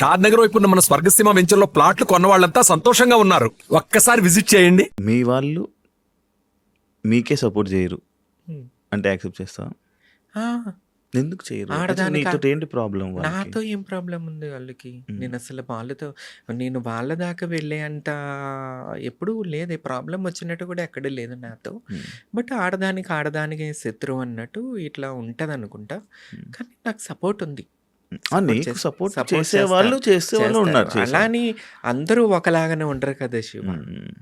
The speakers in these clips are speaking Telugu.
షాద్ నగర్ వైపు ఉన్న మన స్వర్గసీమ వెంచర్లో ప్లాట్లు కొన్న వాళ్ళంతా సంతోషంగా ఉన్నారు. ఒక్కసారి విజిట్ చేయండి. మీ వాళ్ళు మీకే సపోర్ట్ చేయరు అంటే యాక్సెప్ట్ చేస్తా? ఆ, ఎందుకు చేయరు? ఆడదానికి నీతో ఏంటి ప్రాబ్లం? నాతో ఏం ప్రాబ్లం ఉంది వాళ్ళకి? నేను అసలు వాళ్ళతో నేను వాళ్ళ దాకా వెళ్ళే అంత ఎప్పుడూ లేదే. ప్రాబ్లం వచ్చినట్టు కూడా ఎక్కడ లేదు నాతో. బట్ ఆడదానికి శత్రువు అన్నట్టు ఇట్లా ఉంటది అనుకుంటా. కానీ నాకు సపోర్ట్ ఉంది. నీకు సపోర్ట్ చేసేవాళ్ళు చేసేవాళ్ళు ఉన్నారు. అలా అని అందరూ ఒకలాగానే ఉండరు కదా శివ.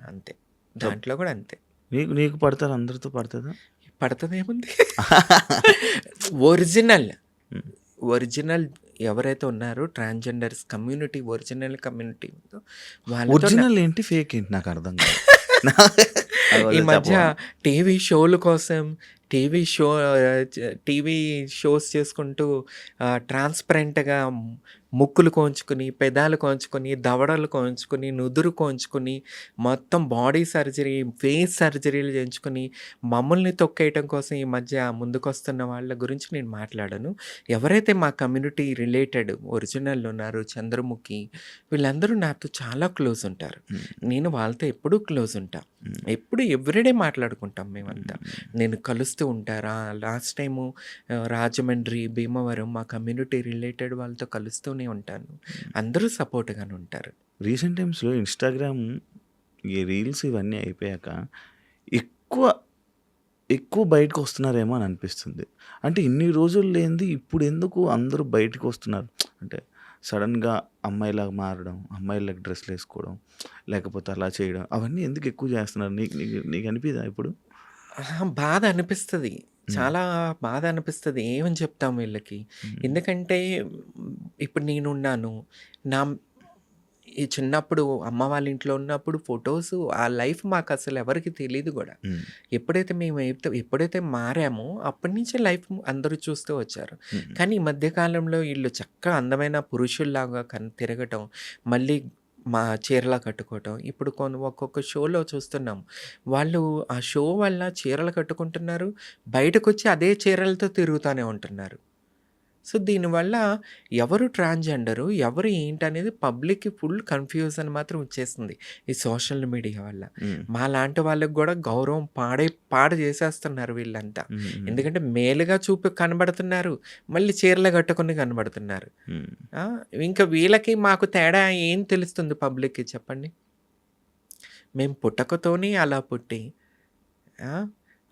అంతే, దాంట్లో కూడా అంతే. నీకు నీకు పడతారు, అందరితో పడుతుందా? పడుతుందేముంది. ఒరిజినల్ ఎవరైతే ఉన్నారో ట్రాన్స్జెండర్స్ కమ్యూనిటీ, ఒరిజినల్ కమ్యూనిటీ ఉందో వాళ్ళతో ఒరిజినల్ ఏంటి ఫేక్ ఏంటి నాకు అర్థం కాదు. ఈ మధ్య టీవీ షోల కోసం టీవీ షోస్ చేసుకుంటూ ట్రాన్స్పరెంట్గా ముక్కులు కోంచుకుని, పెదాలు కోంచుకొని, దవడలు కోంచుకొని, నుదురు కోంచుకొని, మొత్తం బాడీ సర్జరీ, ఫేస్ సర్జరీలు చేయించుకొని మమ్మల్ని తొక్కేయటం కోసం ఈ మధ్య ముందుకొస్తున్న వాళ్ళ గురించి నేను మాట్లాడను. ఎవరైతే మా కమ్యూనిటీ రిలేటెడ్ ఒరిజినల్ ఉన్నారో, చంద్రముఖి, వీళ్ళందరూ నాతో చాలా క్లోజ్ ఉంటారు. నేను వాళ్ళతో ఎప్పుడూ క్లోజ్ ఉంటా. ఎప్పుడు ఎవ్రీడే మాట్లాడుకుంటాం మేమంతా. నేను కలుస్తూ ఉంటారా. లాస్ట్ టైము రాజమండ్రి, భీమవరం మా కమ్యూనిటీ రిలేటెడ్ వాళ్ళతో కలుస్తూనే ఉంటాను. అందరూ సపోర్ట్గానే ఉంటారు. రీసెంట్ టైమ్స్లో ఇన్స్టాగ్రామ్ ఈ రీల్స్ ఇవన్నీ అయిపోయాక ఎక్కువ బయటకు వస్తున్నారేమో అని అనిపిస్తుంది. అంటే ఇన్ని రోజులు లేనిది ఇప్పుడు ఎందుకు అందరూ బయటకు వస్తున్నారు? అంటే సడన్గా అమ్మాయిలాగా మారడం, అమ్మాయిలకు డ్రెస్లు వేసుకోవడం, లేకపోతే అలా చేయడం, అవన్నీ ఎందుకు ఎక్కువ చేస్తున్నారు? నీకు నీకు నీకు అనిపిదా ఇప్పుడు? బాధ అనిపిస్తుంది, చాలా బాధ అనిపిస్తుంది. ఏమని చెప్తాం వీళ్ళకి? ఎందుకంటే ఇప్పుడు నేనున్నాను. నా ఈ చిన్నప్పుడు అమ్మ వాళ్ళ ఇంట్లో ఉన్నప్పుడు ఫొటోస్, ఆ లైఫ్ మాకు అసలు ఎవరికి తెలియదు కూడా. ఎప్పుడైతే మారామో అప్పటి నుంచే లైఫ్ అందరూ చూస్తూ వచ్చారు. కానీ ఈ మధ్యకాలంలో వీళ్ళు చక్కగా అందమైన పురుషుల్లాగా తిరగటం, మళ్ళీ మా చీరలా కట్టుకోవటం. ఇప్పుడు ఒక్కొక్క షోలో చూస్తున్నాం, వాళ్ళు ఆ షో వల్ల చీరలు కట్టుకుంటున్నారు, బయటకు వచ్చి అదే చీరలతో తిరుగుతూనే ఉంటున్నారు. సో దీనివల్ల ఎవరు ట్రాన్స్జెండరు, ఎవరు ఏంటనేది పబ్లిక్కి ఫుల్ కన్ఫ్యూజన్ మాత్రం వచ్చేస్తుంది ఈ సోషల్ మీడియా వల్ల. మా లాంటి వాళ్ళకి కూడా గౌరవం పాడు చేసేస్తున్నారు వీళ్ళంతా. ఎందుకంటే మేలుగా కనబడుతున్నారు, మళ్ళీ చీరలు కట్టుకుని కనబడుతున్నారు. ఇంకా వీళ్ళకి మాకు తేడా ఏం తెలుస్తుంది పబ్లిక్కి చెప్పండి? మేము పుట్టకతోనే అలా పుట్టి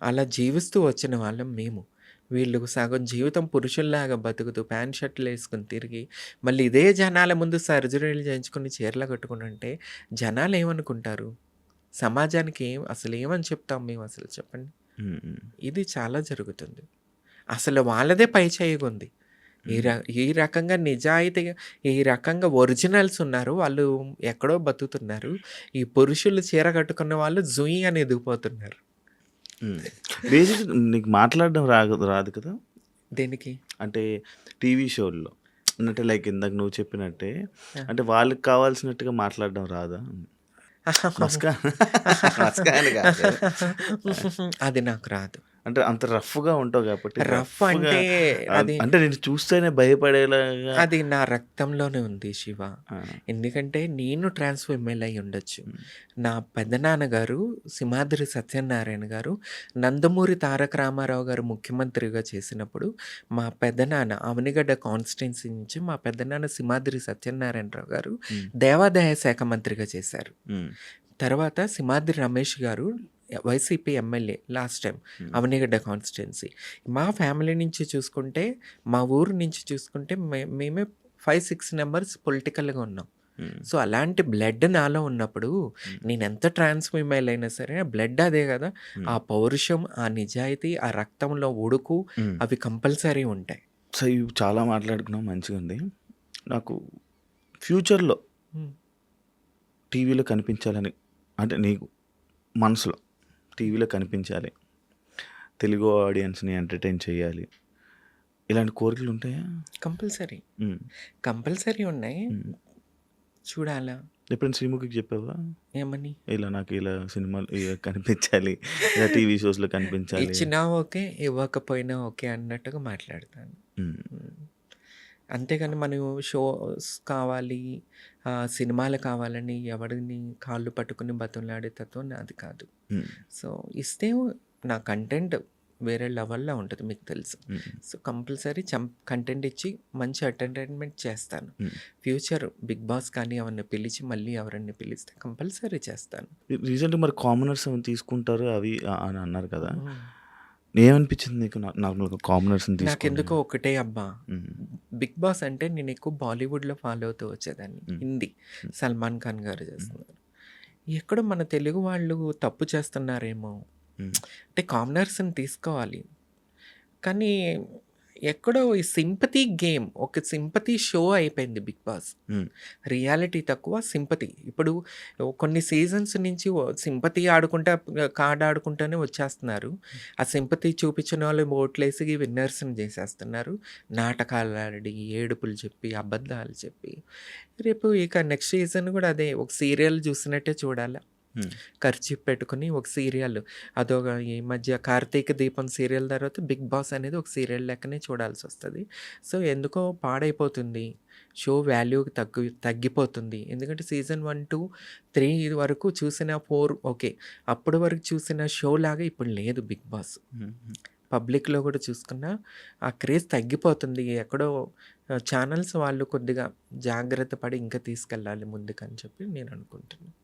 అలా జీవిస్తూ వచ్చిన వాళ్ళం మేము. వీళ్ళు సగం జీవితం పురుషుల్లాగా బతుకుతూ ప్యాంట్ షర్ట్లు వేసుకుని తిరిగి మళ్ళీ ఇదే జనాల ముందు సర్జరీలు చేయించుకుని చీరలు కట్టుకుని అంటే జనాలు ఏమనుకుంటారు? సమాజానికి అసలు ఏమని చెప్తాం మేము అసలు చెప్పండి? ఇది చాలా జరుగుతుంది. అసలు వాళ్ళదే పై చేయగుంది. ఈ రకంగా నిజాయితీగా, ఈ రకంగా ఒరిజినల్స్ ఉన్నారు, వాళ్ళు ఎక్కడో బతుకుతున్నారు. ఈ పురుషులు చీర కట్టుకున్న వాళ్ళు జుయి అని ఎదిగిపోతున్నారు. బేసిక్ నీకు మాట్లాడడం రాదు కదా? దేనికి? అంటే టీవీ షోల్లో అంటే లైక్ ఇందాక నువ్వు చెప్పినట్టే, అంటే వాళ్ళకి కావాల్సినట్టుగా మాట్లాడడం రాదా? అది నాకు రాదు. అంటే అంత రఫ్గా ఉంటావు కాబట్టి. రఫ్ అంటే అది అంటే నేను చూస్తేనే భయపడేలాగా అది నా రక్తంలోనే ఉంది శివ. ఎందుకంటే నేను ట్రాన్స్ ఫీమేల్ అయి ఉండొచ్చు. నా పెద్దనాన్నగారు సింహాద్రి సత్యనారాయణ గారు నందమూరి తారక రామారావు గారు ముఖ్యమంత్రిగా చేసినప్పుడు మా పెద్దనాన్న అవనిగడ్డ కాన్స్టిట్యున్సీ నుంచి మా పెద్దనాన్న సింహాద్రి సత్యనారాయణరావు గారు దేవాదాయ శాఖ మంత్రిగా చేశారు. తర్వాత సింహాద్రి రమేష్ గారు YCP MLA last time Avanigadda constituency. మా ఫ్యామిలీ నుంచి చూసుకుంటే, మా ఊరు నుంచి చూసుకుంటే మేమే 5-6 మెంబర్స్ పొలిటికల్గా ఉన్నాం. సో అలాంటి బ్లడ్ నాలో ఉన్నప్పుడు నేను ఎంత ట్రాన్స్ ఫీమేల్ అయినా సరే బ్లడ్ అదే కదా. ఆ పౌరుషం, ఆ నిజాయితీ, ఆ రక్తంలో ఉడుకు అవి కంపల్సరీ ఉంటాయి. సో ఇవి చాలా మాట్లాడుకున్నాం, మంచిగా ఉంది. నాకు ఫ్యూచర్లో టీవీలో కనిపించాలని, అంటే నీకు మనసులో టీవీలో కనిపించాలి, తెలుగు ఆడియన్స్ని ఎంటర్టైన్ చేయాలి, ఇలాంటి కోరికలు ఉంటాయా? కంపల్సరీ ఉన్నాయి. చూడాలా? ఎప్పుడైనా శ్రీముఖికి చెప్పావా ఏమని? ఇలా నాకు ఇలా సినిమాలు కనిపించాలి, ఇలా టీవీ షోస్లో కనిపించాలి? ఇచ్చినా ఓకే, ఇవ్వకపోయినా ఓకే అన్నట్టుగా మాట్లాడతాను. అంతేగాని మనం షోస్ కావాలి, సినిమాలు కావాలని ఎవరిని కాళ్ళు పట్టుకుని బతిమలాడే తత్వం నాది కాదు. హ్మ్. సో, ఇస్తే నా కంటెంట్ వేరే లెవెల్‌లో ఉంటది మీకు తెలుసు. హ్మ్. సో, కంపల్సరీ కంటెంట్ ఇచ్చి మంచి ఎంటర్‌టైన్‌మెంట్ చేస్తాను. హ్మ్. ఫ్యూచర్ 'బిగ్ బాస్' కానీ ఎవరిని పిలిచి మళ్ళీ ఎవరిని పిలిస్తే కంపల్సరీ చేస్తాను. రీసెంట్‌గా మరి కామనర్స్ ఏమైనా తీసుకుంటారు అవి అని అన్నారు కదా! హ్మ్. ఏమనిపించింది నీకు నార్మల్‌గా కామనర్స్‌ని తీసుకొని? నాకెందుకో ఒకటే అబ్బా! హ్మ్. 'బిగ్ బాస్' అంటే నేను ఎక్కువ బాలీవుడ్‌లో ఫాలో అవుతూ వచ్చేదాన్ని. హ్మ్. హిందీ 'సల్మాన్ ఖాన్' గారు చేస్తున్నారు. ఎక్కడో మన తెలుగు వాళ్ళు తప్పు చేస్తున్నారేమో! హ్మ్. అంటే కామనర్స్‌ని తీసుకోవాలి. కానీ ఎక్కడో ఈ సింపతి గేమ్, ఒక సింపతి షో అయిపోయింది 'బిగ్ బాస్.' హ్మ్. రియాలిటీ తక్కువ, సింపతి. ఇప్పుడు కొన్ని సీజన్స్ నుంచి సింపతి ఆడుకుంటా కార్డ్ ఆడుకుంటూనే వచ్చేస్తున్నారు. ఆ సింపతి చూపించిన వాళ్ళు ఓట్లేసి విన్నర్స్‌ని చేసేస్తున్నారు. నాటకాలు ఆడి, ఏడుపులు చెప్పి, అబద్ధాలు చెప్పి, రేపు ఇక నెక్స్ట్ సీజన్ కూడా అదే ఒక సీరియల్ చూసినట్టే చూడాలా. హ్మ్. కర్చీఫ్ పెట్టుకొని ఒక సీరియల్, అదొక ఈ మధ్య 'కార్తీక దీపం' సీరియల్ తర్వాత 'బిగ్ బాస్' అనేది ఒక సీరియల్ లెక్కనే చూడాల్సొస్తది. సో, ఎందుకో పాడైపోతుంది. షో వాల్యూ తగ్గిపోతుంది. ఎందుకంటే సీజన్ 1, 2, 3 ఇది వరకు చూసిన 4 ఓకే. అప్పటి వరకు చూసిన షో లాగా ఇప్పుడు లేదు 'బిగ్ బాస్.' హ్మ్. పబ్లిక్‌లో కూడా చూసుకున్నా ఆ క్రేజ్ తగ్గిపోతుంది. ఎక్కడో ఛానల్స్ వాళ్ళు కొద్దిగా జాగ్రత్త పడి ఇంకా తీసుకెళ్ళాలి ముందుకని చెప్పి నేను అనుకుంటున్నాను.